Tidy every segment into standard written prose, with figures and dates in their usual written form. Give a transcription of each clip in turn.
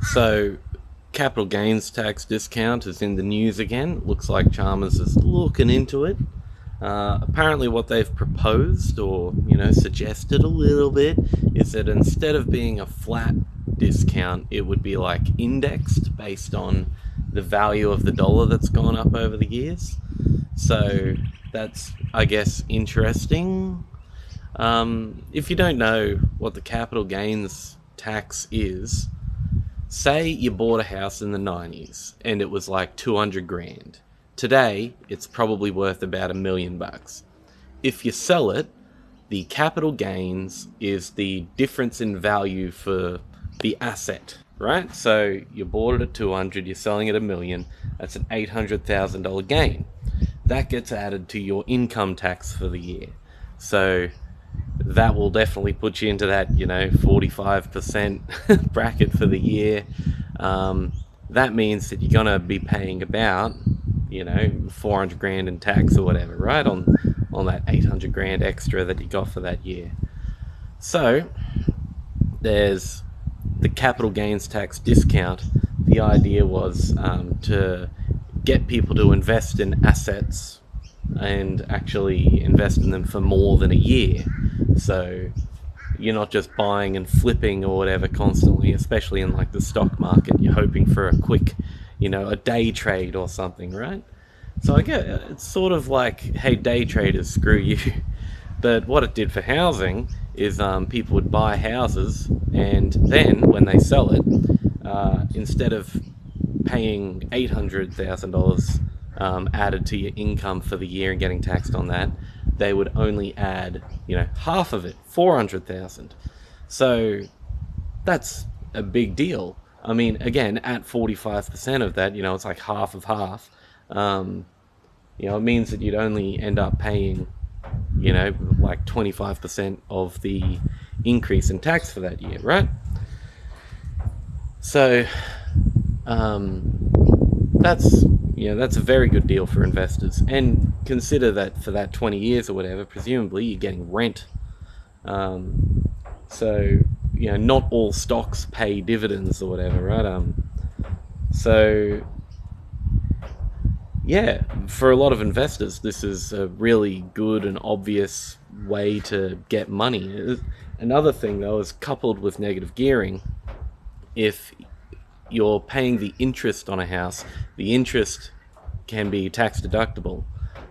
So, capital gains tax discount is in the news again. Looks like Chalmers is looking into it. Apparently, what they've proposed or suggested a little bit is that instead of being a flat discount, it would be like indexed based on the value of the dollar that's gone up over the years. So that's, I guess, interesting. If you don't know what the capital gains tax is, say you bought a house in the 90s and it was like 200 grand. Today, it's probably worth about $1 million. If you sell it, the capital gains is the difference in value for the asset, right? So you bought it at 200, you're selling it $1 million, that's an $800,000 gain. That gets added to your income tax for the year. So that will definitely put you into that 45% bracket for the year. That means that you're gonna be paying about 400 grand in tax or whatever, right, on that 800 grand extra that you got for that year. So there's the capital gains tax discount. The idea was to get people to invest in assets and actually invest in them for more than a year. So you're not just buying and flipping or whatever constantly, especially in like the stock market. You're hoping for a quick, a day trade or something, right? So I get it's sort of like, hey, day traders, screw you. But what it did for housing is people would buy houses, and then when they sell it, instead of paying $800,000 added to your income for the year and getting taxed on that, they would only add, half of it, 400,000. So that's a big deal. I mean, again, at 45% of that, it's like half of half. It means that you'd only end up paying, like 25% of the increase in tax for that year, right? So, that's that's a very good deal for investors. And consider that for that 20 years or whatever, presumably you're getting rent. So not all stocks pay dividends or whatever, right? So yeah, for a lot of investors, this is a really good and obvious way to get money. Another thing, though, is coupled with negative gearing. If you're paying the interest on a house, the interest can be tax deductible.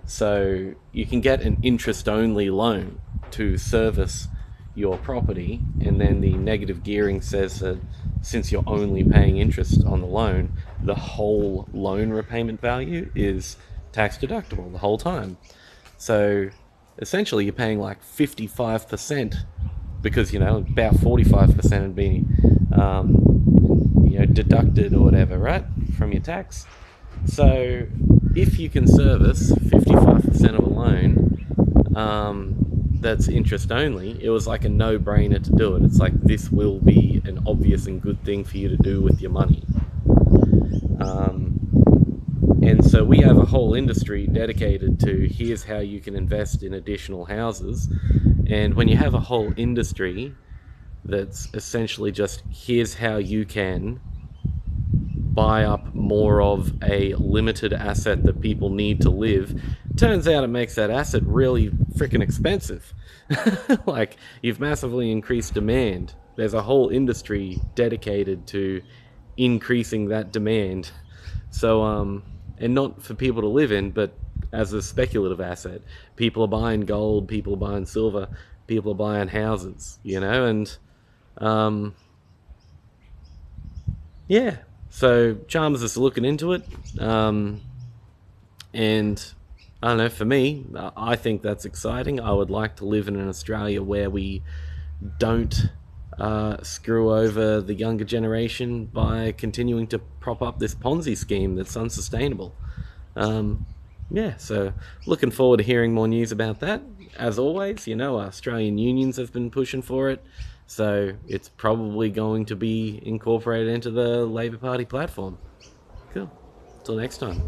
So you can get an interest-only loan to service your property, and then the negative gearing says that since you're only paying interest on the loan, the whole loan repayment value is tax deductible the whole time. So essentially you're paying like 55% because about 45% would be deducted or whatever, right, from your tax. So if you can service 55% of a loan that's interest only, it was like a no-brainer to do it. It's like, this will be an obvious and good thing for you to do with your money. And so we have a whole industry dedicated to, here's how you can invest in additional houses. And when you have a whole industry that's essentially just, here's how you can buy up more of a limited asset that people need to live, turns out it makes that asset really freaking expensive. Like, you've massively increased demand. There's a whole industry dedicated to increasing that demand. So and not for people to live in, but as a speculative asset. People are buying gold, people are buying silver, people are buying houses, and yeah. So Chalmers is looking into it, and I don't know. For me, I think that's exciting. I would like to live in an Australia where we don't screw over the younger generation by continuing to prop up this Ponzi scheme that's unsustainable. Yeah, so looking forward to hearing more news about that. As always, Australian unions have been pushing for it, so it's probably going to be incorporated into the Labor Party platform. Cool. Till next time.